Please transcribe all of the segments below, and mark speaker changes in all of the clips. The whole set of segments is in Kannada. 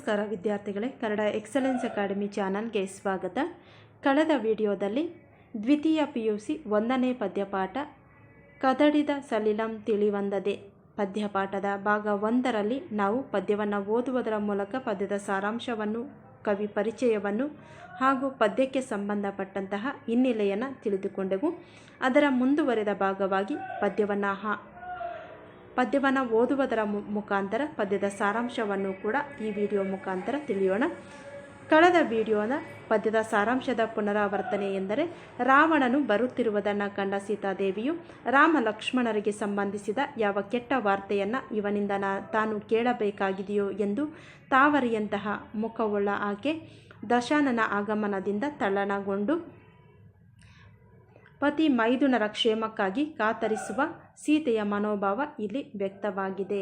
Speaker 1: ನಮಸ್ಕಾರ ವಿದ್ಯಾರ್ಥಿಗಳೇ, ಕನ್ನಡ ಎಕ್ಸಲೆನ್ಸ್ ಅಕಾಡೆಮಿ ಚಾನಲ್ಗೆ ಸ್ವಾಗತ. ಕಳೆದ ವಿಡಿಯೋದಲ್ಲಿ ದ್ವಿತೀಯ PUC 1ನೇ ಪದ್ಯಪಾಠ ಕದಡಿದ ಸಲಿಲಂ ತಿಳಿವಂದದೆ ಪದ್ಯಪಾಠದ ಭಾಗ 1ರಲ್ಲಿ ನಾವು ಪದ್ಯವನ್ನು ಓದುವುದರ ಮೂಲಕ ಪದ್ಯದ ಸಾರಾಂಶವನ್ನು, ಕವಿ ಪರಿಚಯವನ್ನು ಹಾಗೂ ಪದ್ಯಕ್ಕೆ ಸಂಬಂಧಪಟ್ಟಂತಹ ಹಿನ್ನೆಲೆಯನ್ನು ತಿಳಿದುಕೊಂಡೆವು. ಅದರ ಮುಂದುವರೆದ ಭಾಗವಾಗಿ ಪದ್ಯವನ್ನು ಓದುವುದರ ಮುಖಾಂತರ ಪದ್ಯದ ಸಾರಾಂಶವನ್ನು ಕೂಡ ಈ ವಿಡಿಯೋ ಮುಖಾಂತರ ತಿಳಿಯೋಣ. ಕಳೆದ ವಿಡಿಯೋನ ಪದ್ಯದ ಸಾರಾಂಶದ ಪುನರಾವರ್ತನೆ ಎಂದರೆ, ರಾವಣನು ಬರುತ್ತಿರುವುದನ್ನು ಕಂಡ ಸೀತಾದೇವಿಯು ರಾಮ ಲಕ್ಷ್ಮಣರಿಗೆ ಸಂಬಂಧಿಸಿದ ಯಾವ ಕೆಟ್ಟ ವಾರ್ತೆಯನ್ನು ಇವನಿಂದ ತಾನು ಕೇಳಬೇಕಾಗಿದೆಯೋ ಎಂದು ತಾವರಿಯಂತಹ ಮುಖವುಳ್ಳ ಆಕೆ ದಶಾನನ ಆಗಮನದಿಂದ ತಲ್ಲಣಗೊಂಡು ಪತಿ ಮೈದುನರ ಕ್ಷೇಮಕ್ಕಾಗಿ ಕಾತರಿಸುವ ಸೀತೆಯ ಮನೋಭಾವ ಇಲ್ಲಿ ವ್ಯಕ್ತವಾಗಿದೆ.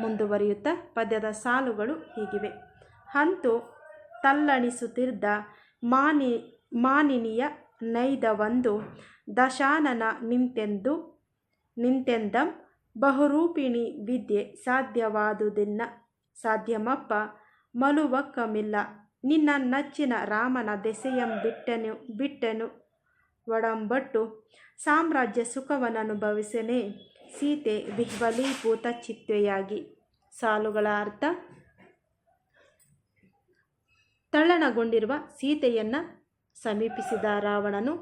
Speaker 1: ಮುಂದುವರಿಯುತ್ತಾ ಪದ್ಯದ ಸಾಲುಗಳು ಹೀಗಿವೆ. ಹಂತು ತಲ್ಲಣಿಸುತ್ತಿದ್ದ ಮಾನಿನಿಯ ನೈದ ಒಂದು ದಶಾನನ ನಿಂತೆಂದಂ ಬಹುರೂಪಿಣಿ ವಿದ್ಯೆ ಸಾಧ್ಯವಪ್ಪ ಮಲುವಕ್ಕಮಿಲ್ಲ ನಿನ್ನ ನಚ್ಚಿನ ರಾಮನ ದೆಸೆಯಂ ಬಿಟ್ಟೆನು ಒಡಂಬಟ್ಟು ಸಾಮ್ರಾಜ್ಯ ಸುಖವನ್ನನುಭವಿಸನೆ ಸೀತೆ ವಿಹ್ವಲೀಭೂತ ಚಿತ್ತೆಯಾಗಿ. ಸಾಲುಗಳ ಅರ್ಥ: ತಲ್ಲಣಗೊಂಡಿರುವ ಸೀತೆಯನ್ನು ಸಮೀಪಿಸಿದ ರಾವಣನು,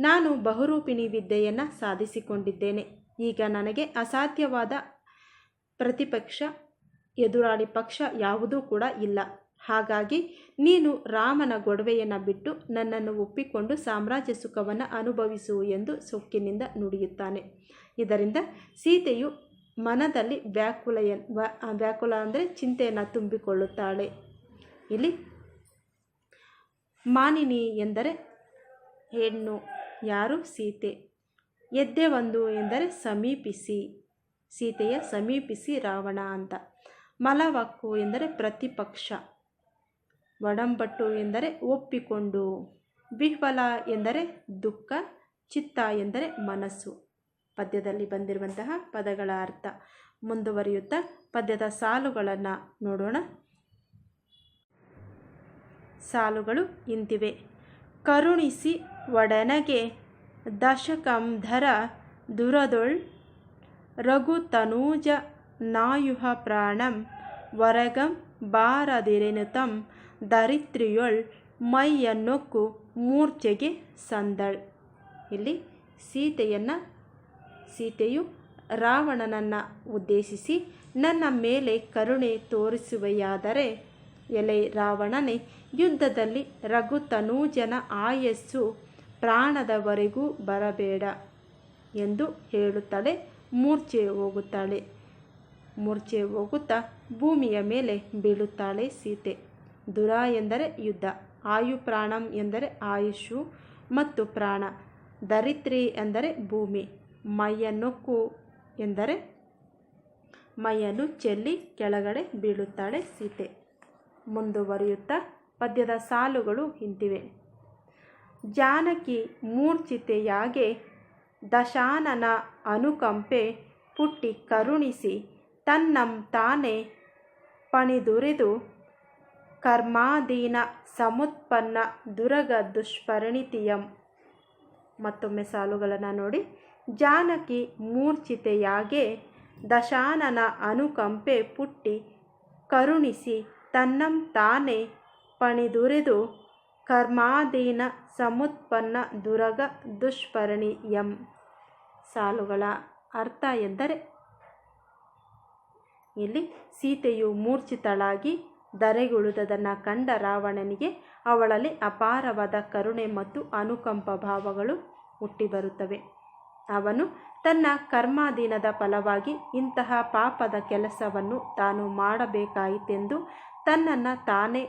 Speaker 1: ನಾನು ಬಹುರೂಪಿಣಿ ವಿದ್ಯೆಯನ್ನು ಸಾಧಿಸಿಕೊಂಡಿದ್ದೇನೆ. ಈಗ ನನಗೆ ಅಸಾಧ್ಯವಾದ ಪ್ರತಿಪಕ್ಷ, ಎದುರಾಳಿ ಪಕ್ಷ ಯಾವುದೂ ಕೂಡ ಇಲ್ಲ. ಹಾಗಾಗಿ ನೀನು ರಾಮನ ಗೊಡವೆಯನ್ನು ಬಿಟ್ಟು ನನ್ನನ್ನು ಒಪ್ಪಿಕೊಂಡು ಸಾಮ್ರಾಜ್ಯ ಸುಖವನ್ನು ಅನುಭವಿಸು ಎಂದು ಸೊಕ್ಕಿನಿಂದ ನುಡಿಯುತ್ತಾನೆ. ಇದರಿಂದ ಸೀತೆಯು ಮನದಲ್ಲಿ ವ್ಯಾಕುಲ ಅಂದರೆ ಚಿಂತೆಯನ್ನು ತುಂಬಿಕೊಳ್ಳುತ್ತಾಳೆ. ಇಲ್ಲಿ ಮಾನಿನಿ ಎಂದರೆ ಹೆಣ್ಣು, ಯಾರು? ಸೀತೆ. ಎದ್ದೆ ಒಂದು ಎಂದರೆ ಸಮೀಪಿಸಿ, ಸೀತೆಯ ಸಮೀಪಿಸಿ ರಾವಣ ಅಂತ. ಮಲವಕ್ಕು ಎಂದರೆ ಪ್ರತಿಪಕ್ಷ. ಒಡಂಬಟ್ಟು ಎಂದರೆ ಒಪ್ಪಿಕೊಂಡು. ವಿಹ್ವಲ ಎಂದರೆ ದುಃಖ. ಚಿತ್ತ ಎಂದರೆ ಮನಸ್ಸು. ಪದ್ಯದಲ್ಲಿ ಬಂದಿರುವಂತಹ ಪದಗಳ ಅರ್ಥ. ಮುಂದುವರಿಯುತ್ತಾ ಪದ್ಯದ ಸಾಲುಗಳನ್ನು ನೋಡೋಣ. ಸಾಲುಗಳು ಇಂತಿವೆ. ಕರುಣಿಸಿ ಒಡನಗೆ ದಶಕಂಧರ ದುರದೊಳ್ ರಘುತನೂಜ ನಾಯುಹ ಪ್ರಾಣಂ ವರಗಂ ಬಾರದಿರೆನುತಂ ಧರಿತ್ರಿಯೊಳ್ ಮೈಯನ್ನೊಕ್ಕು ಮೂರ್ಛೆಗೆ ಸಂದಳ್. ಇಲ್ಲಿ ಸೀತೆಯು ರಾವಣನನ್ನು ಉದ್ದೇಶಿಸಿ, ನನ್ನ ಮೇಲೆ ಕರುಣೆ ತೋರಿಸುವೆಯಾದರೆ ಎಲೆ ರಾವಣನೇ, ಯುದ್ಧದಲ್ಲಿ ರಘುತನೂಜನ ಆಯಸ್ಸು ಪ್ರಾಣದವರೆಗೂ ಬರಬೇಡ ಎಂದು ಹೇಳುತ್ತಾಳೆ. ಮೂರ್ಛೆ ಹೋಗುತ್ತಾ ಭೂಮಿಯ ಮೇಲೆ ಬೀಳುತ್ತಾಳೆ ಸೀತೆ. ದುರ ಎಂದರೆ ಯುದ್ಧ. ಆಯು ಪ್ರಾಣಂ ಎಂದರೆ ಆಯುಷು ಮತ್ತು ಪ್ರಾಣ. ಧರಿತ್ರಿ ಎಂದರೆ ಭೂಮಿ. ಮೈಯನ್ನೊಕ್ಕು ಎಂದರೆ ಮೈಯನ್ನು ಚೆಲ್ಲಿ ಕೆಳಗಡೆ ಬೀಳುತ್ತಾಳೆ ಸೀತೆ. ಮುಂದುವರಿಯುತ್ತಾ ಪದ್ಯದ ಸಾಲುಗಳು ಇಂತಿವೆ. ಜಾನಕಿ ಮೂರ್ಛಿತೆಯಾಗೆ ದಶಾನನ ಅನುಕಂಪೆ ಪುಟ್ಟಿ ಕರುಣಿಸಿ ತನ್ನಂ ತಾನೇ ಪಣಿದುರಿದು ಕರ್ಮಾಧೀನ ಸಮುತ್ಪನ್ನ ದುರಗ ದುಷ್ಪರಿಣಿತಿಯಂ. ಮತ್ತೊಮ್ಮೆ ಸಾಲುಗಳನ್ನು ನೋಡಿ. ಜಾನಕಿ ಮೂರ್ಛಿತೆಯಾಗೆ ದಶಾನನ ಅನುಕಂಪೆ ಪುಟ್ಟಿ ಕರುಣಿಸಿ ತನ್ನಂ ತಾನೇ ಪಣಿದುರಿದು ಕರ್ಮಾಧೀನ ಸಮುತ್ಪನ್ನ ದುರಗ ದುಷ್ಪರಿಣಿಯಂ. ಸಾಲುಗಳ ಅರ್ಥ ಎಂದರೆ, ಇಲ್ಲಿ ಸೀತೆಯು ಮೂರ್ಛಿತಳಾಗಿ ಧರೆಗುಳಿದುದನ್ನು ಕಂಡ ರಾವಣನಿಗೆ ಅವಳಲ್ಲಿ ಅಪಾರವಾದ ಕರುಣೆ ಮತ್ತು ಅನುಕಂಪ ಭಾವಗಳು ಹುಟ್ಟಿಬರುತ್ತವೆ. ಅವನು ತನ್ನ ಕರ್ಮಾಧೀನದ ಫಲವಾಗಿ ಇಂತಹ ಪಾಪದ ಕೆಲಸವನ್ನು ತಾನು ಮಾಡಬೇಕಾಯಿತೆಂದು ತನ್ನನ್ನು ತಾನೇ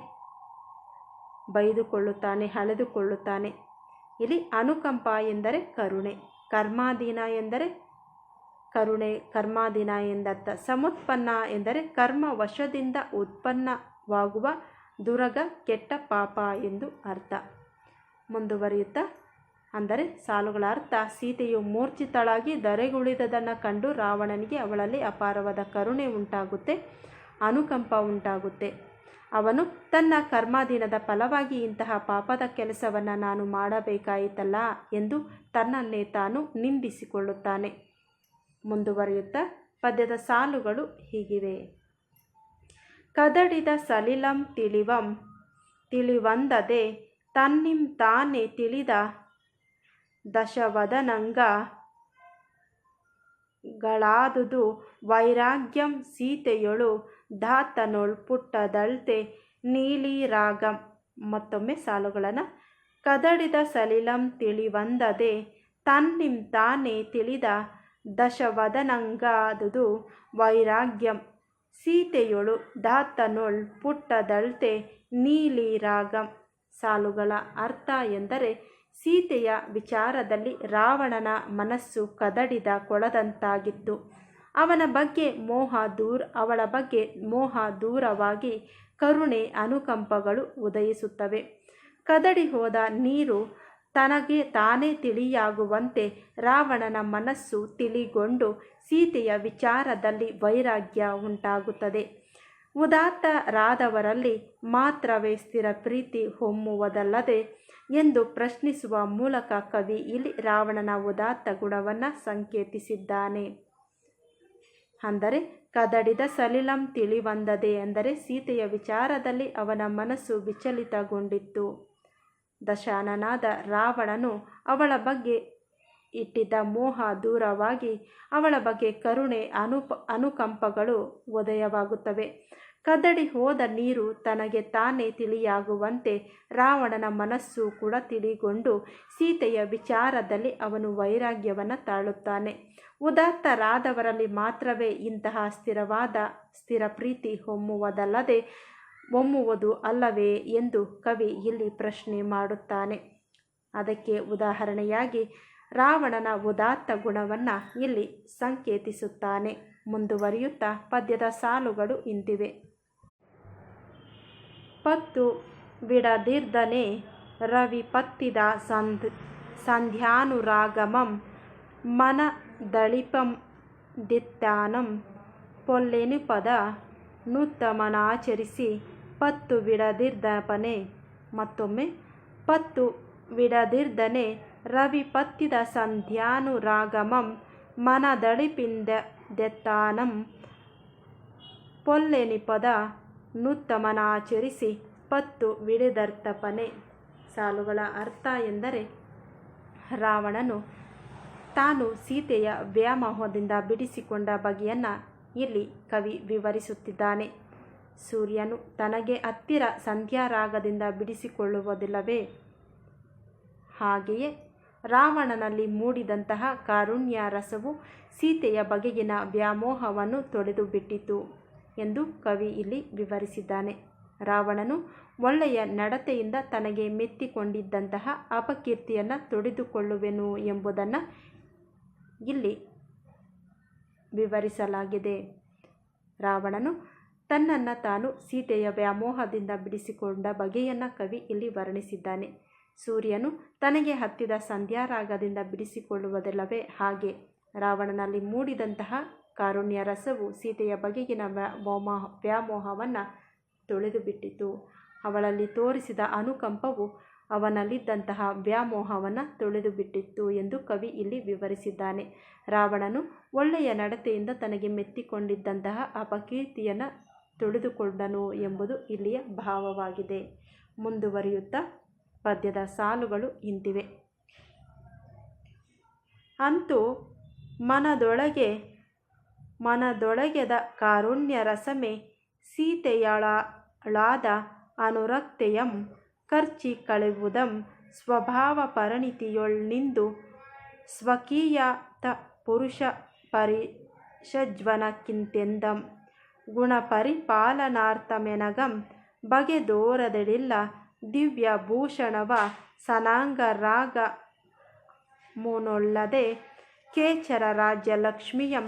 Speaker 1: ಬೈದುಕೊಳ್ಳುತ್ತಾನೆ, ಅಳೆದುಕೊಳ್ಳುತ್ತಾನೆ. ಇಲ್ಲಿ ಅನುಕಂಪ ಎಂದರೆ ಕರುಣೆ, ಕರ್ಮಾಧೀನ ಎಂದರೆ ಕರ್ಮಾಧೀನ ಎಂದರ್ಥ. ಸಮುತ್ಪನ್ನ ಎಂದರೆ ಕರ್ಮ ವಶದಿಂದ ಉತ್ಪನ್ನವಾಗುವ ದುರಗ, ಕೆಟ್ಟ ಪಾಪ ಎಂದು ಅರ್ಥ. ಮುಂದುವರಿಯುತ್ತಾ ಅಂದರೆ ಸಾಲುಗಳ ಅರ್ಥ: ಸೀತೆಯು ಮೂರ್ಛಿತಳಾಗಿ ಧರೆಗುಳಿದುದನ್ನು ಕಂಡು ರಾವಣನಿಗೆ ಅವಳಲ್ಲಿ ಅಪಾರವಾದ ಕರುಣೆ ಉಂಟಾಗುತ್ತೆ, ಅನುಕಂಪ ಉಂಟಾಗುತ್ತೆ. ಅವನು ತನ್ನ ಕರ್ಮಾಧೀನದ ಫಲವಾಗಿ ಇಂತಹ ಪಾಪದ ಕೆಲಸವನ್ನು ನಾನು ಮಾಡಬೇಕಾಯಿತಲ್ಲ ಎಂದು ತನ್ನನ್ನೇ ತಾನು ನಿಂದಿಸಿಕೊಳ್ಳುತ್ತಾನೆ. ಮುಂದುವರಿಯುತ್ತಾ ಪದ್ಯದ ಸಾಲುಗಳು ಹೀಗಿವೆ. ಕದಡಿದ ಸಲಿಲಂ ತಿಳಿವಂದದೆ ತನ್ನಿಂ ತಾನೇ ತಿಳಿದ ದಶವದನಂಗ ಗಳಾದುದು ವೈರಾಗ್ಯಂ ಸೀತೆಯೊಳು ಧಾತನೊಳ್ ಪುಟ್ಟದಳ್ತೆ ನೀಲಿ ರಾಗಂ. ಮತ್ತೊಮ್ಮೆ ಸಾಲುಗಳನ್ನು. ಕದಡಿದ ಸಲಿಲಂ ತಿಳಿವಂದದೆ ತನ್ನಿಂ ತಾನೇ ತಿಳಿದ ದಶವದನಂಗಾದುದು ವೈರಾಗ್ಯಂ ಸೀತೆಯೊಳು ಧಾತನೊಳ್ ಪುಟ್ಟದಳ್ತೆ ನೀಲಿ ರಾಗಂ. ಸಾಲುಗಳ ಅರ್ಥ ಎಂದರೆ ಸೀತೆಯ ವಿಚಾರದಲ್ಲಿ ರಾವಣನ ಮನಸ್ಸು ಕದಡಿದ ಕೊಳದಂತಾಗಿತ್ತು. ಅವಳ ಬಗ್ಗೆ ಮೋಹ ದೂರವಾಗಿ ಕರುಣೆ ಅನುಕಂಪಗಳು ಉದಯಿಸುತ್ತವೆ. ಕದಡಿ ಹೋದ ನೀರು ತನಗೆ ತಾನೇ ತಿಳಿಯಾಗುವಂತೆ ರಾವಣನ ಮನಸ್ಸು ತಿಳಿಗೊಂಡು ಸೀತೆಯ ವಿಚಾರದಲ್ಲಿ ವೈರಾಗ್ಯ ಉಂಟಾಗುತ್ತದೆ. ಉದಾತ್ತರಾದವರಲ್ಲಿ ಮಾತ್ರವೇ ಸ್ಥಿರ ಪ್ರೀತಿ ಹೊಮ್ಮುವುದಲ್ಲದೆ ಎಂದು ಪ್ರಶ್ನಿಸುವ ಮೂಲಕ ಕವಿ ಇಲ್ಲಿ ರಾವಣನ ಉದಾತ್ತ ಗುಣವನ್ನು ಸಂಕೇತಿಸಿದ್ದಾನೆ. ಅಂದರೆ ಕದಡಿದ ಸಲಿಲಂ ತಿಳಿವಂದದೆ ಅಂದರೆ ಸೀತೆಯ ವಿಚಾರದಲ್ಲಿ ಅವನ ಮನಸ್ಸು ವಿಚಲಿತಗೊಂಡಿತ್ತು. ದಶಾನನಾದ ರಾವಣನು ಅವಳ ಬಗ್ಗೆ ಇಟ್ಟಿದ್ದ ಮೋಹ ದೂರವಾಗಿ ಅವಳ ಬಗ್ಗೆ ಕರುಣೆ ಅನುಕಂಪಗಳು ಉದಯವಾಗುತ್ತವೆ. ಕದಡಿ ಹೋದ ನೀರು ತನಗೆ ತಾನೇ ತಿಳಿಯಾಗುವಂತೆ ರಾವಣನ ಮನಸ್ಸು ಕೂಡ ತಿಳಿಗೊಂಡು ಸೀತೆಯ ವಿಚಾರದಲ್ಲಿ ಅವನು ವೈರಾಗ್ಯವನ್ನು ತಾಳುತ್ತಾನೆ. ಉದಾತ್ತರಾದವರಲ್ಲಿ ಮಾತ್ರವೇ ಇಂತಹ ಸ್ಥಿರ ಪ್ರೀತಿ ಹೊಮ್ಮುವುದು ಅಲ್ಲವೇ ಎಂದು ಕವಿ ಇಲ್ಲಿ ಪ್ರಶ್ನೆ ಮಾಡುತ್ತಾನೆ. ಅದಕ್ಕೆ ಉದಾಹರಣೆಯಾಗಿ ರಾವಣನ ಉದಾತ್ತ ಗುಣವನ್ನು ಇಲ್ಲಿ ಸಂಕೇತಿಸುತ್ತಾನೆ. ಮುಂದುವರಿಯುತ್ತಾ ಪದ್ಯದ ಸಾಲುಗಳು ಇಂತಿವೆ. ಪತ್ತು ವಿಡದಿರ್ದನೆ ರವಿ ಪತ್ತಿದ ಸಂಧ್ಯಾನುರಾಗಮಂ ಮನದಳಿಪಂ ದಿತ್ತಾನಂ ಪೊಲ್ಲೆನುಪದ ನುತ್ತಮನಾಚರಿಸಿ ಪತ್ತು ವಿಡದಿರ್ದಪನೆ. ಮತ್ತೊಮ್ಮೆ ಪತ್ತು ವಿಡದಿರ್ದನೆ ರವಿ ಪತ್ತಿದ ಸಂಧ್ಯಾನುರಾಗಮಂ ಮನದಳಿಪಿಂದೆತ್ತಾನಂ ಪೊಲ್ಲೆನಿಪದ ನುತ್ತಮನಾಚರಿಸಿ ಪತ್ತು ವಿಡದಿರ್ತಪನೆ. ಸಾಲುಗಳ ಅರ್ಥ ಎಂದರೆ ರಾವಣನು ತಾನು ಸೀತೆಯ ವ್ಯಾಮೋಹದಿಂದ ಬಿಡಿಸಿಕೊಂಡ ಬಗೆಯನ್ನು ಇಲ್ಲಿ ಕವಿ ವಿವರಿಸುತ್ತಿದ್ದಾನೆ. ಸೂರ್ಯನು ತನಗೆ ಹತ್ತಿರ ಸಂಧ್ಯಾರಾಗದಿಂದ ಬಿಡಿಸಿಕೊಳ್ಳುವುದಿಲ್ಲವೇ, ಹಾಗೆಯೇ ರಾವಣನಲ್ಲಿ ಮೂಡಿದಂತಹ ಕಾರುಣ್ಯ ರಸವು ಸೀತೆಯ ಬಗೆಗಿನ ವ್ಯಾಮೋಹವನ್ನು ತೊಳೆದು ಬಿಟ್ಟಿತು ಎಂದು ಕವಿ ಇಲ್ಲಿ ವಿವರಿಸಿದ್ದಾನೆ. ರಾವಣನು ಒಳ್ಳೆಯ ನಡತೆಯಿಂದ ತನಗೆ ಮೆತ್ತಿಕೊಂಡಿದ್ದಂತಹ ಅಪಕೀರ್ತಿಯನ್ನು ತೊಡೆದುಕೊಳ್ಳುವೆನು ಎಂಬುದನ್ನು ಇಲ್ಲಿ ವಿವರಿಸಲಾಗಿದೆ. ರಾವಣನು ತನ್ನನ್ನು ತಾನು ಸೀತೆಯ ವ್ಯಾಮೋಹದಿಂದ ಬಿಡಿಸಿಕೊಂಡ ಬಗೆಯನ್ನು ಕವಿ ಇಲ್ಲಿ ವರ್ಣಿಸಿದ್ದಾನೆ. ಸೂರ್ಯನು ತನಗೆ ಹತ್ತಿದ ಸಂಧ್ಯಾರಾಗದಿಂದ ಬಿಡಿಸಿಕೊಳ್ಳುವುದಿಲ್ಲವೇ, ಹಾಗೆ ರಾವಣನಲ್ಲಿ ಮೂಡಿದಂತಹ ಕಾರುಣ್ಯ ರಸವು ಸೀತೆಯ ಬಗೆಗಿನ ವ್ಯಾಮೋಹವನ್ನು ತೊಳೆದು ಬಿಟ್ಟಿತು. ಅವಳಲ್ಲಿ ತೋರಿಸಿದ ಅನುಕಂಪವು ಅವನಲ್ಲಿದ್ದಂತಹ ವ್ಯಾಮೋಹವನ್ನು ತೊಳೆದು ಬಿಟ್ಟಿತ್ತು ಎಂದು ಕವಿ ಇಲ್ಲಿ ವಿವರಿಸಿದ್ದಾನೆ. ರಾವಣನು ಒಳ್ಳೆಯ ನಡತೆಯಿಂದ ತನಗೆ ಮೆತ್ತಿಕೊಂಡಿದ್ದಂತಹ ಅಪಕೀರ್ತಿಯನ್ನು ತೊಳೆದುಕೊಂಡನು ಎಂಬುದು ಇಲ್ಲಿಯ ಭಾವವಾಗಿದೆ. ಮುಂದುವರಿಯುತ್ತಾ ಪದ್ಯದ ಸಾಲುಗಳು ಇಂತಿವೆ. ಅಂತೂ ಮನದೊಳಗೆದ ಕಾರುಣ್ಯ ರಸಮೆ ಸೀತೆಯಳಾದ ಅನುರಕ್ತೆಯಂ ಕರ್ಚಿ ಕಳೆವುದಂ ಸ್ವಭಾವ ಪರಿಣಿತಿಯೊಳ್ ನಿಂದು ಸ್ವಕೀಯತ ಪುರುಷ ಪರಿಷಜ್ವನಕ್ಕಿಂತೆಂದಂ ಗುಣ ಪರಿಪಾಲನಾರ್ಥಮೆನಗಂ ಬಗೆದೋರದೆಳಿಲ್ಲ ದಿವ್ಯ ಭೂಷಣವ ಸನಾಂಗರಾಗ ಮುನೊಳ್ಳದೆ ಕೇಚರ ರಾಜ್ಯ ಲಕ್ಷ್ಮಿಯಂ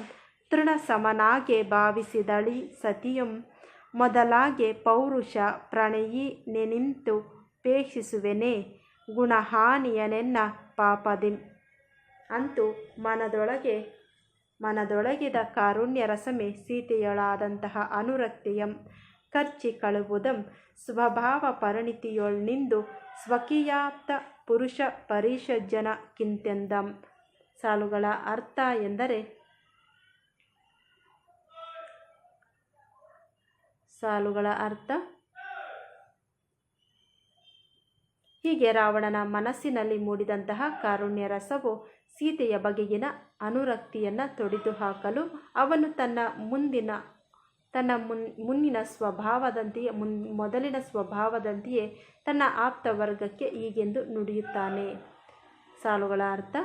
Speaker 1: ತೃಣ ಸಮನಾಗೆ ಭಾವಿಸಿದಳಿ ಸತಿಯಂ ಮೊದಲಾಗೆ ಪೌರುಷ ಪ್ರಣಯಿ ನೆನಿಂತು ಪೇಕ್ಷಿಸುವೆನೆ ಗುಣಹಾನಿಯನೆನ್ನ ಪಾಪದಿಂ. ಅಂತೂ ಮನದೊಳಗಿದ ಕಾರುಣ್ಯ ರಸಮೆ ಸೀತೆಯಳಾದಂತಹ ಅನುರಕ್ತಿಯಂ ಕರ್ಚಿ ಕಳುವುದಂ ಸ್ವಭಾವ ಪರಿಣಿತಿಯೊಳ್ ನಿಂದು ಸ್ವಕೀಯಾಪ್ತ ಪುರುಷ ಪರಿಷಜ್ಜನ ಕಿಂತೆಂದಂ. ಸಾಲುಗಳ ಅರ್ಥ ಎಂದರೆ ಹೀಗೆ ರಾವಣನ ಮನಸ್ಸಿನಲ್ಲಿ ಮೂಡಿದಂತಹ ಕಾರುಣ್ಯ ರಸವು ಸೀತೆಯ ಬಗೆಗಿನ ಅನುರಕ್ತಿಯನ್ನು ತೊಡೆದುಹಾಕಲು ಅವನು ತನ್ನ ಮುನ್ನಿನ ಸ್ವಭಾವದಂತೆಯೇ ಮೊದಲಿನ ಸ್ವಭಾವದಂತೆಯೇ ತನ್ನ ಆಪ್ತ ವರ್ಗಕ್ಕೆ ಹೀಗೆಂದು ನುಡಿಯುತ್ತಾನೆ. ಸಾಲುಗಳ ಅರ್ಥ,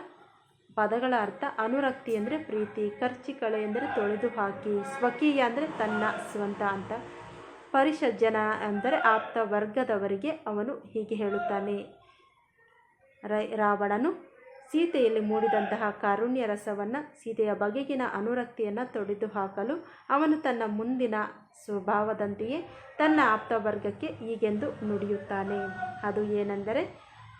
Speaker 1: ಪದಗಳ ಅರ್ಥ: ಅನುರಕ್ತಿ ಅಂದರೆ ಪ್ರೀತಿ, ಕರ್ಚಿಕಳೆ ಎಂದರೆ ತೊಳೆದು ಹಾಕಿ, ಸ್ವಕೀಯ ಅಂದರೆ ತನ್ನ ಸ್ವಂತ ಅಂತ, ಪರಿಷಜ್ಜನ ಅಂದರೆ ಆಪ್ತ ವರ್ಗದವರಿಗೆ ಅವನು ಹೀಗೆ ಹೇಳುತ್ತಾನೆ. ರಾವಣನು ಸೀತೆಯಲ್ಲಿ ಮೂಡಿದಂತಹ ಕಾರುಣ್ಯ ರಸವನ್ನು, ಸೀತೆಯ ಬಗೆಗಿನ ಅನುರಕ್ತಿಯನ್ನು ತೊಡೆದುಹಾಕಲು ಅವನು ತನ್ನ ಮುಂದಿನ ಸ್ವಭಾವದಂತೆಯೇ ತನ್ನ ಆಪ್ತವರ್ಗಕ್ಕೆ ಹೀಗೆಂದು ನುಡಿಯುತ್ತಾನೆ. ಅದು ಏನೆಂದರೆ,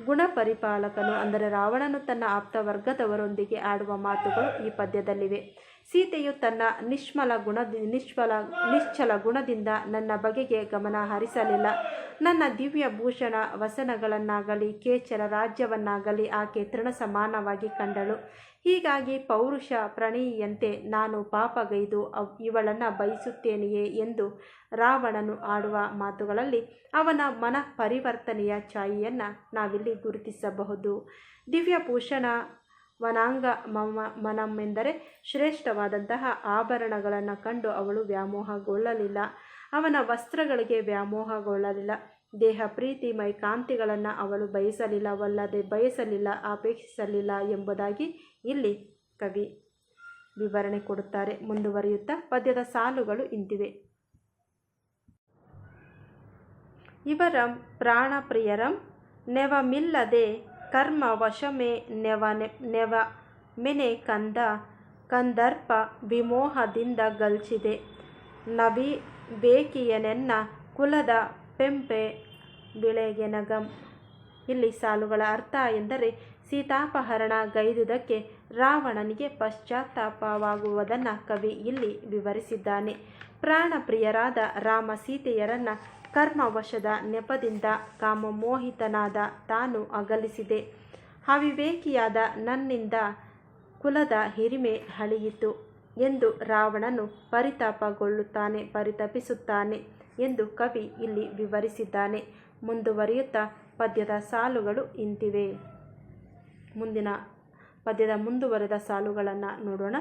Speaker 1: ಗುಣಪರಿಪಾಲಕನು ಅಂದರೆ ರಾವಣನು ತನ್ನ ಆಪ್ತವರ್ಗದವರೊಂದಿಗೆ ಆಡುವ ಮಾತುಗಳು ಈ ಪದ್ಯದಲ್ಲಿವೆ. ಸೀತೆಯು ತನ್ನ ನಿಶ್ಚಲ ಗುಣದಿಂದ ನನ್ನ ಬಗೆಗೆ ಗಮನ ಹರಿಸಲಿಲ್ಲ. ನನ್ನ ದಿವ್ಯ ಭೂಷಣ ವಸನಗಳನ್ನಾಗಲಿ ಕೇಚರ ರಾಜ್ಯವನ್ನಾಗಲಿ ಆಕೆ ತೃಣ ಸಮಾನವಾಗಿ ಕಂಡಳು. ಹೀಗಾಗಿ ಪೌರುಷ ಪ್ರಣಯಿಯಂತೆ ನಾನು ಪಾಪಗೈದು ಇವಳನ್ನು ಬಯಸುತ್ತೇನೆಯೇ ಎಂದು ರಾವಣನು ಆಡುವ ಮಾತುಗಳಲ್ಲಿ ಅವನ ಮನ ಪರಿವರ್ತನೆಯ ಛಾಯೆಯನ್ನು ನಾವಿಲ್ಲಿ ಗುರುತಿಸಬಹುದು. ದಿವ್ಯಭೂಷಣ ವನಾಂಗ ಮನಮೆಂದರೆ ಶ್ರೇಷ್ಠವಾದಂತಹ ಆಭರಣಗಳನ್ನು ಕಂಡು ಅವಳು ವ್ಯಾಮೋಹಗೊಳ್ಳಲಿಲ್ಲ. ಅವನ ವಸ್ತ್ರಗಳಿಗೆ ವ್ಯಾಮೋಹಗೊಳ್ಳಲಿಲ್ಲ. ದೇಹ ಪ್ರೀತಿ ಮೈಕಾಂತಿಗಳನ್ನು ಅವಳು ಬಯಸಲಿಲ್ಲ, ಅಪೇಕ್ಷಿಸಲಿಲ್ಲ ಎಂಬುದಾಗಿ ಇಲ್ಲಿ ಕವಿ ವಿವರಣೆ ಕೊಡುತ್ತಾರೆ. ಮುಂದುವರಿಯುತ್ತಾ ಪದ್ಯದ ಸಾಲುಗಳು ಇಂತಿವೆ. ಇವರಂ ಪ್ರಾಣಪ್ರಿಯರಂ ನೆವಮಿಲ್ಲದೆ ಕರ್ಮ ವಶಮೇ ನೆವ ಮೆನೆ ಕಂದರ್ಪ ವಿಮೋಹದಿಂದ ಗಲ್ಚಿದೆ ನವಿ ಬೇಕಿಯನೆನ್ನ ಕುಲದ ಪೆಂಪೆ ಬಿಳೆಗೆನಗಂ. ಇಲ್ಲಿ ಸಾಲುಗಳ ಅರ್ಥ ಎಂದರೆ, ಸೀತಾಪಹರಣ ಗೈದುದಕ್ಕೆ ರಾವಣನಿಗೆ ಪಶ್ಚಾತ್ತಾಪವಾಗುವುದನ್ನು ಕವಿ ಇಲ್ಲಿ ವಿವರಿಸಿದ್ದಾನೆ. ಪ್ರಾಣಪ್ರಿಯರಾದ ರಾಮ ಸೀತೆಯರನ್ನು ಕರ್ಮವಶದ ನೆಪದಿಂದ ಕಾಮಮೋಹಿತನಾದ ತಾನು ಅಗಲಿಸಿದೆ. ಅವಿವೇಕಿಯಾದ ನನ್ನಿಂದ ಕುಲದ ಹಿರಿಮೆ ಅಳಿಯಿತು ಎಂದು ರಾವಣನು ಪರಿತಪಿಸುತ್ತಾನೆ ಎಂದು ಕವಿ ಇಲ್ಲಿ ವಿವರಿಸಿದ್ದಾನೆ. ಮುಂದುವರಿಯುತ್ತಾ ಪದ್ಯದ ಸಾಲುಗಳು ಇಂತಿವೆ. ಪದ್ಯದ ಮುಂದುವರೆದ ಸಾಲುಗಳನ್ನು ನೋಡೋಣ.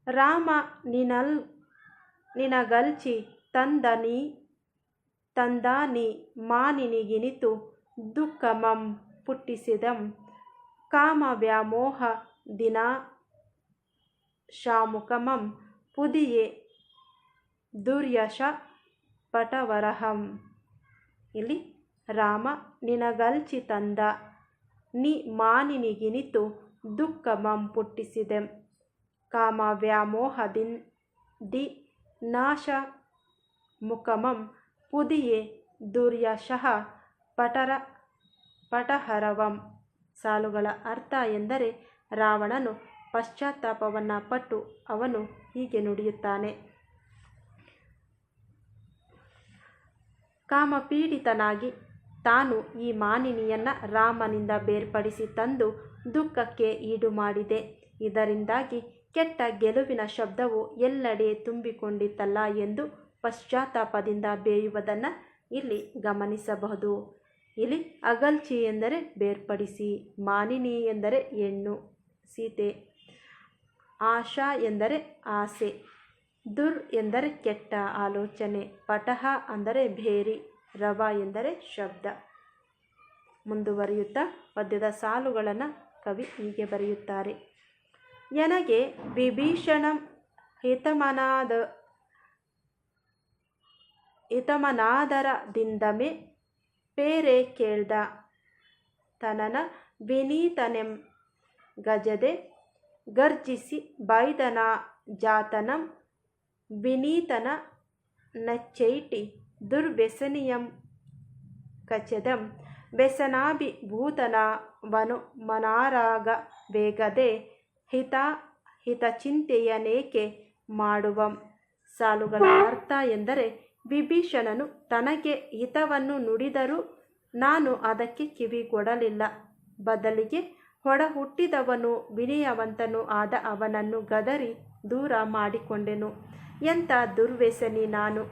Speaker 1: ರಾಮ ನಿನಗಲ್ಚಿ ತಂದಾನಿ ಮಾನಿನಿಗಿನಿತು ದುಃಖಮಂ ಪುಟ್ಟಿಸಿದಂ ಕಾಮ ವ್ಯಾಮೋಹ ದಿನ ಶಾಮುಕಮಂ ಪುದಿಯೆ ದುರ್ಯಶ ಪಟವರಹಂ. ಇಲ್ಲಿ ರಾಮ ನಿನಗಲ್ಚಿ ತಂದ ನಿ ಮಾನಿನಿಗಿನಿತು ದುಃಖಮಂ ಪುಟ್ಟಿಸಿದೆಂ ಕಾಮ ವ್ಯಾಮೋಹದಿ ನಾಶ ಮುಖಮಂ ಪುದಿಯೆ ದುರ್ಯಶಃ ಪಟಹರವಂ. ಸಾಲುಗಳ ಅರ್ಥ ಎಂದರೆ, ರಾವಣನು ಪಶ್ಚಾತ್ತಾಪವನ್ನು ಪಟ್ಟು ಅವನು ಹೀಗೆ ನುಡಿಯುತ್ತಾನೆ. ಕಾಮಪೀಡಿತನಾಗಿ ತಾನು ಈ ಮಾನಿನಿಯನ್ನು ರಾಮನಿಂದ ಬೇರ್ಪಡಿಸಿ ತಂದು ದುಃಖಕ್ಕೆ ಈಡು ಮಾಡಿದೆ. ಇದರಿಂದಾಗಿ ಕೆಟ್ಟ ಗೆಲುವಿನ ಶಬ್ದವು ಎಲ್ಲೆಡೆ ತುಂಬಿಕೊಂಡಿತ್ತಲ್ಲ ಎಂದು ಪಶ್ಚಾತ್ತಾಪದಿಂದ ಬೇಯುವುದನ್ನು ಇಲ್ಲಿ ಗಮನಿಸಬಹುದು. ಇಲ್ಲಿ ಅಗಲ್ಚಿ ಎಂದರೆ ಬೇರ್ಪಡಿಸಿ, ಮಾನಿನಿ ಎಂದರೆ ಹೆಣ್ಣು ಸೀತೆ, ಆಶಾ ಎಂದರೆ ಆಸೆ, ದುರ್ ಎಂದರೆ ಕೆಟ್ಟ ಆಲೋಚನೆ, ಪಟಹ ಅಂದರೆ ಬೇರಿ, ರವ ಎಂದರೆ ಶಬ್ದ. ಮುಂದುವರಿಯುತ್ತಾ ಪದ್ಯದ ಸಾಲುಗಳನ್ನು ಕವಿ ಹೀಗೆ ಬರೆಯುತ್ತಾರೆ. ಎನಗೆ ವಿಭೀಷಣಂ ಹಿತಮನಾದರದಿಂದಮೆ ಪೇರೆ ಕೇಳ್ದ ತನನ ವಿನೀತನೆಂ ಗಜದೆ ಗರ್ಜಿಸಿ ಬೈದನ ಜಾತನಂ ವಿನೀತನ ನಚ್ಚೈಟಿ ದುರ್ವ್ಯಸನಿಯಂ ಕಚದಂ ವ್ಯಸನಾಭಿಭೂತನ ವನು ಮನಾರಾಗ ವೇಗದೆ ಹಿತಚಿಂತೆಯನೇಕೆ ಮಾಡುವಂ. ಸಾಲುಗಳ ಅರ್ಥ ಎಂದರೆ, ವಿಭೀಷಣನು ತನಗೆ ಹಿತವನ್ನು ನುಡಿದರೂ ನಾನು ಅದಕ್ಕೆ ಕಿವಿಗೊಡಲಿಲ್ಲ. ಬದಲಿಗೆ ಒಡ ಹುಟ್ಟಿದವನು ವಿನಯವಂತನೂ ಆದ ಅವನನ್ನು ಗದರಿ ದೂರ ಮಾಡಿಕೊಂಡೆನು. ಎಂಥ ದುರ್ವ್ಯಸನಿ ನಾನು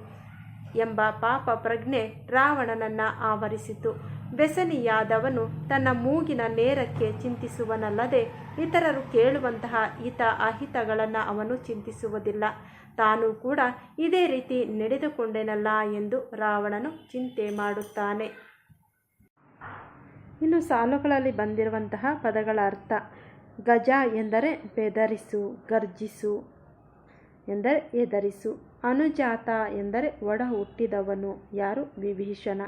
Speaker 1: ಎಂಬ ಪಾಪ ಪ್ರಜ್ಞೆ ರಾವಣನನ್ನು ಆವರಿಸಿತು. ವ್ಯಸನಿಯಾದವನು ತನ್ನ ಮೂಗಿನ ನೇರಕ್ಕೆ ಚಿಂತಿಸುವನಲ್ಲದೆ ಇತರರು ಕೇಳುವಂತಹ ಹಿತ ಅಹಿತಗಳನ್ನು ಅವನು ಚಿಂತಿಸುವುದಿಲ್ಲ. ತಾನು ಕೂಡ ಇದೇ ರೀತಿ ನಡೆದುಕೊಂಡೆನಲ್ಲ ಎಂದು ರಾವಣನು ಚಿಂತೆ ಮಾಡುತ್ತಾನೆ. ಇನ್ನು ಸಾಲುಗಳಲ್ಲಿ ಬಂದಿರುವಂತಹ ಪದಗಳ ಅರ್ಥ: ಗಜ ಎಂದರೆ ಬೆದರಿಸು, ಗರ್ಜಿಸು ಎಂದರೆ ಎದರಿಸು. ಅನುಜಾತ ಎಂದರೆ ಒಡ ಹುಟ್ಟಿದವನು, ಯಾರು? ವಿಭೀಷಣ.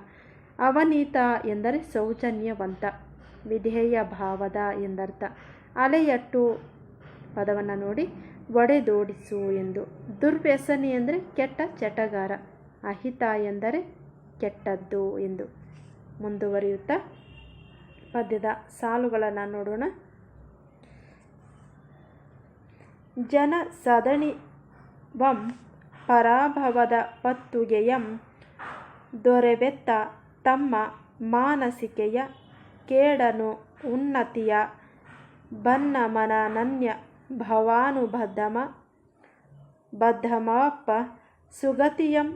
Speaker 1: ಅವನೀತ ಎಂದರೆ ಸೌಜನ್ಯವಂತ, ವಿಧೇಯ ಭಾವದ ಎಂದರ್ಥ. ಅಲೆಯಟ್ಟು ಪದವನ್ನು ನೋಡಿ ಒಡೆದೋಡಿಸು ಎಂದು. ದುರ್ವ್ಯಸನಿ ಎಂದರೆ ಕೆಟ್ಟ ಚಟಗಾರ, ಅಹಿತ ಎಂದರೆ ಕೆಟ್ಟದ್ದು ಎಂದು. ಮುಂದುವರಿಯುತ್ತಾ ಪದ್ಯದ ಸಾಲುಗಳನ್ನು ನೋಡೋಣ. ಜನ ಸದಣಿವಂ ಪರಾಭವದ ಪತ್ತುಗೆಯಂ ದೊರೆವೆತ್ತ ತಮ್ಮ ಮಾನಸಿಕೆಯ ಕೇಡನು ಉನ್ನತಿಯ ಬನ್ನಮನನ್ಯ ಬದ್ಧಮಪ್ಪ ಸುಗತಿಯಂ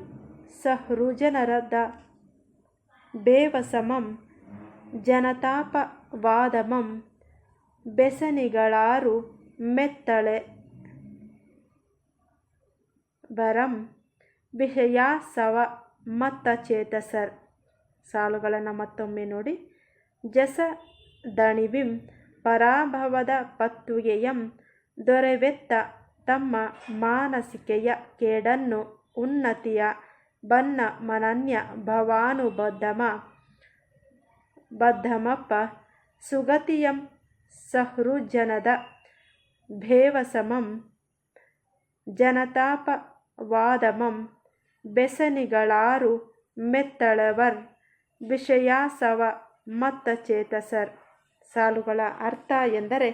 Speaker 1: ಸಹೃಜನರದ ಬೇವಸಮಂ ಜನತಾಪವಾದಮಂ ಬೆಸನಿಗಳಾರು ಮೆತ್ತಳೆ ಬರಂ ವಿಷಯಾಸವ ಮತ್ತ ಚೇತಸರ್. ಸಾಲುಗಳನ್ನು ಮತ್ತೊಮ್ಮೆ ನೋಡಿ. ಜಸ ದಣಿವಿಂ ಪರಾಭವದ ಪತ್ತುಗೆಯಂ ದೊರೆವೆತ್ತ ತಮ್ಮ ಮಾನಸಿಕೆಯ ಕೇಡನ್ನು ಉನ್ನತಿಯ ಬನ್ನ ಮನನ್ಯ ಬದ್ಧಮಪ್ಪ ಸುಗತಿಯಂ ಸಹೃಜನದ ಭೇವಸಮಂ ಜನತಾಪವಾದಮಂ ಬೆಸನಿಗಳಾರು ಮೆತ್ತಳವರ್ ವಿಷಯಾಸವ ಮತ್ತ ಚೇತಸರ್. ಸಾಲುಗಳ ಅರ್ಥ ಎಂದರೆ,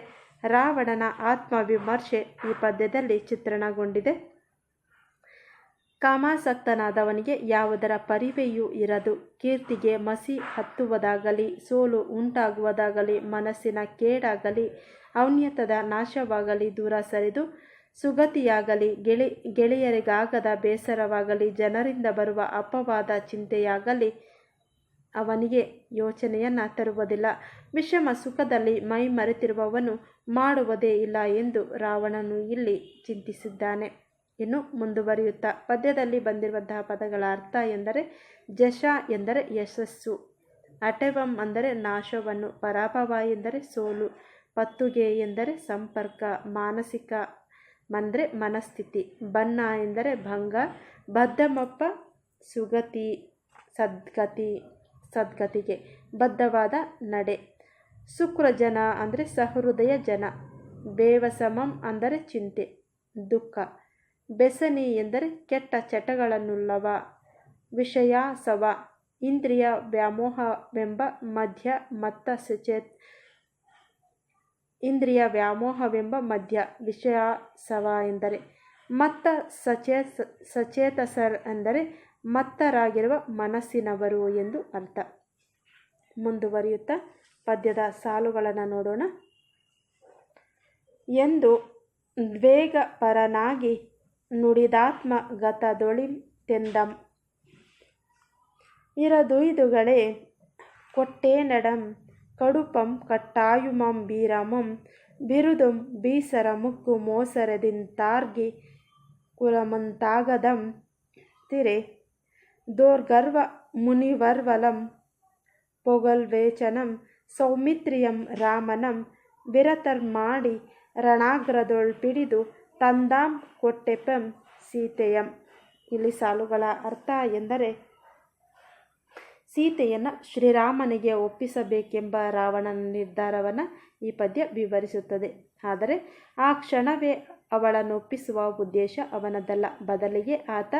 Speaker 1: ರಾವಣನ ಆತ್ಮವಿಮರ್ಶೆ ಈ ಪದ್ಯದಲ್ಲಿ ಚಿತ್ರಣಗೊಂಡಿದೆ. ಕಾಮಾಸಕ್ತನಾದವನಿಗೆ ಯಾವುದರ ಪರಿವೆಯೂ ಇರದು. ಕೀರ್ತಿಗೆ ಮಸಿ ಹತ್ತುವುದಾಗಲಿ, ಸೋಲು ಉಂಟಾಗುವುದಾಗಲಿ, ಮನಸ್ಸಿನ ಕೇಡಾಗಲಿ, ಔನ್ನತ್ಯದ ನಾಶವಾಗಲಿ ದೂರ ಸರಿದು ಸುಗತಿಯಾಗಲಿ, ಗೆಳೆಯರಿಗಾಗದ ಬೇಸರವಾಗಲಿ, ಜನರಿಂದ ಬರುವ ಅಪವಾದ ಚಿಂತೆಯಾಗಲಿ ಅವನಿಗೆ ಯೋಚನೆಯನ್ನು ತರುವುದಿಲ್ಲ. ವಿಷಮ ಸುಖದಲ್ಲಿ ಮೈ ಮರೆತಿರುವವನು ಮಾಡುವುದೇ ಇಲ್ಲ ಎಂದು ರಾವಣನು ಇಲ್ಲಿ ಚಿಂತಿಸಿದ್ದಾನೆ. ಇನ್ನು ಮುಂದುವರಿಯುತ್ತಾ ಪದ್ಯದಲ್ಲಿ ಬಂದಿರುವಂತಹ ಪದಗಳ ಅರ್ಥ ಎಂದರೆ, ಜಶ ಎಂದರೆ ಯಶಸ್ಸು, ಅಟೆವಂ ಅಂದರೆ ನಾಶವನ್ನು, ಪರಾಭವ ಎಂದರೆ ಸೋಲು, ಪತ್ತುಗೆ ಎಂದರೆ ಸಂಪರ್ಕ, ಮಾನಸಿಕ ಅಂದರೆ ಮನಸ್ಥಿತಿ, ಬನ್ನ ಎಂದರೆ ಭಂಗ, ಬದ್ಧಮಪ್ಪ ಸುಗತಿ ಸದ್ಗತಿಗೆ ಬದ್ಧವಾದ ನಡೆ, ಸುಕೃಜನ ಅಂದರೆ ಸಹೃದಯ ಜನ, ಬೇವಸಮಂ ಅಂದರೆ ಚಿಂತೆ ದುಃಖ, ಬೆಸನಿ ಎಂದರೆ ಕೆಟ್ಟ ಚಟಗಳನ್ನುಳ್ಳವ, ವಿಷಯಾಸವ ಇಂದ್ರಿಯ ವ್ಯಾಮೋಹವೆಂಬ ವಿಷಯಾಸವ ಎಂದರೆ ಮತ್ತ ಸಚೇತಸರ್ ಎಂದರೆ ಮತ್ತರಾಗಿರುವ ಮನಸ್ಸಿನವರು ಎಂದು ಅರ್ಥ. ಮುಂದುವರಿಯುತ್ತಾ ಪದ್ಯದ ಸಾಲುಗಳನ್ನು ನೋಡೋಣ. ಎಂದು ದ್ವೇಗಪರನಾಗಿ ನುಡಿದಾತ್ಮಗತದೊಳಿತೆಂದಂ ಇರದುಯ್ದುಗಳೇ ಕೊಟ್ಟೇನಡಂ ಕಡುಪಂ ಕಟ್ಟಾಯುಮಂ ಬೀರಮಂ ಬಿರುದುಂ ಬೀಸರ ಮುಕ್ಕು ಮೋಸರದಿನ್ ತಾರ್ಗಿ ಕುಲಮಂತಾಗದಂ ತಿರೆ ದೋರ್ಗರ್ವ ಮುನಿವರ್ವಲಂ ಪೊಗಲ್ವೇಚನಂ ಸೌಮಿತ್ರಿಯಂ ರಾಮನಂ ವಿರತರ್ಮಾಡಿ ರಣಾಗ್ರದೊಳ್ ಪಿಡಿದು ತಂದಾಂ ಕೊಟ್ಟೆಪಂ ಸೀತೆಯಂ. ಇಲ್ಲಿ ಸಾಲುಗಳ ಅರ್ಥ ಎಂದರೆ, ಸೀತೆಯನ್ನು ಶ್ರೀರಾಮನಿಗೆ ಒಪ್ಪಿಸಬೇಕೆಂಬ ರಾವಣನ ನಿರ್ಧಾರವನ್ನು ಈ ಪದ್ಯ ವಿವರಿಸುತ್ತದೆ. ಆದರೆ ಆ ಕ್ಷಣವೇ ಅವಳನ್ನು ಒಪ್ಪಿಸುವ ಉದ್ದೇಶ ಅವನದಲ್ಲ. ಬದಲಿಗೆ ಆತ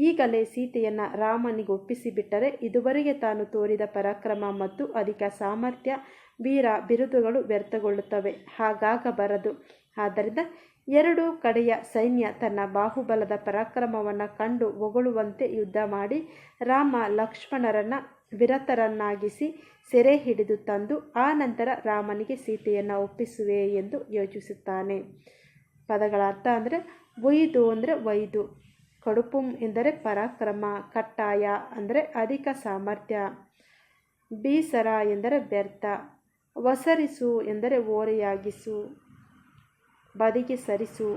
Speaker 1: ಈಗಲೇ ಸೀತೆಯನ್ನು ರಾಮನಿಗೆ ಒಪ್ಪಿಸಿಬಿಟ್ಟರೆ ಇದುವರೆಗೆ ತಾನು ತೋರಿದ ಪರಾಕ್ರಮ ಮತ್ತು ಅಧಿಕ ಸಾಮರ್ಥ್ಯ, ವೀರ ಬಿರುದುಗಳು ವ್ಯರ್ಥಗೊಳ್ಳುತ್ತವೆ. ಹಾಗಾಗಬಾರದು. ಆದ್ದರಿಂದ ಎರಡೂ ಕಡೆಯ ಸೈನ್ಯ ತನ್ನ ಬಾಹುಬಲದ ಪರಾಕ್ರಮವನ್ನು ಕಂಡು ಹೊಗಳುವಂತೆ ಯುದ್ಧ ಮಾಡಿ ರಾಮ ಲಕ್ಷ್ಮಣರನ್ನು ವಿರತರನ್ನಾಗಿಸಿ ಸೆರೆ ಹಿಡಿದು ತಂದು ಆ ನಂತರ ರಾಮನಿಗೆ ಸೀತೆಯನ್ನು ಒಪ್ಪಿಸುವೆ ಎಂದು ಯೋಚಿಸುತ್ತಾನೆ. ಪದಗಳ ಅರ್ಥ ಅಂದರೆ ಒಯ್ದು ಅಂದರೆ ಒಯ್ದು, ಕಡುಪುಂ ಎಂದರೆ ಪರಾಕ್ರಮ, ಕಟ್ಟಾಯ ಅಂದರೆ ಅಧಿಕ ಸಾಮರ್ಥ್ಯ, ಬೀಸರ ಎಂದರೆ ವ್ಯರ್ಥ, ವಸರಿಸು ಎಂದರೆ ಓರೆಯಾಗಿಸು, ಬದಿಗೆ ಸರಿಸು,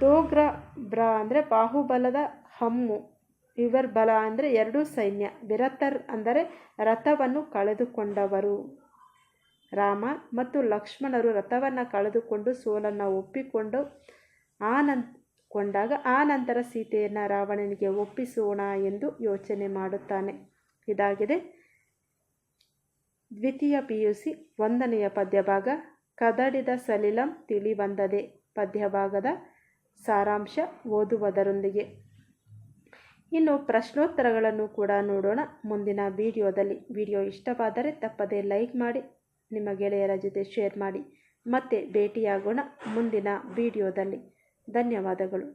Speaker 1: ದೋಗ್ರ ಬ್ರ ಅಂದರೆ ಬಾಹುಬಲದ ಹಮ್ಮು, ಇವರ್ ಬಲ ಅಂದರೆ ಎರಡೂ ಸೈನ್ಯ, ವಿರತರ್ ಅಂದರೆ ರಥವನ್ನು ಕಳೆದುಕೊಂಡವರು. ರಾಮ ಮತ್ತು ಲಕ್ಷ್ಮಣರು ರಥವನ್ನು ಕಳೆದುಕೊಂಡು ಸೋಲನ್ನು ಒಪ್ಪಿಕೊಂಡು ಆ ನಂತರ ಸೀತೆಯನ್ನು ರಾವಣನಿಗೆ ಒಪ್ಪಿಸೋಣ ಎಂದು ಯೋಚನೆ ಮಾಡುತ್ತಾನೆ. ಇದಾಗಿದೆ ದ್ವಿತೀಯ PUC 1ನೆಯ ಪದ್ಯಭಾಗ ಕದಡಿದ ಸಲಿಲಂ ತಿಳಿಬಂದದೆ ಪದ್ಯಭಾಗದ ಸಾರಾಂಶ ಓದುವುದರೊಂದಿಗೆ. ಇನ್ನು ಪ್ರಶ್ನೋತ್ತರಗಳನ್ನು ಕೂಡ ನೋಡೋಣ ಮುಂದಿನ ವಿಡಿಯೋದಲ್ಲಿ. ವಿಡಿಯೋ ಇಷ್ಟವಾದರೆ ತಪ್ಪದೇ ಲೈಕ್ ಮಾಡಿ, ನಿಮ್ಮ ಗೆಳೆಯರ ಜೊತೆ ಶೇರ್ ಮಾಡಿ. ಮತ್ತೆ ಭೇಟಿಯಾಗೋಣ ಮುಂದಿನ ವಿಡಿಯೋದಲ್ಲಿ. ಧನ್ಯವಾದಗಳು.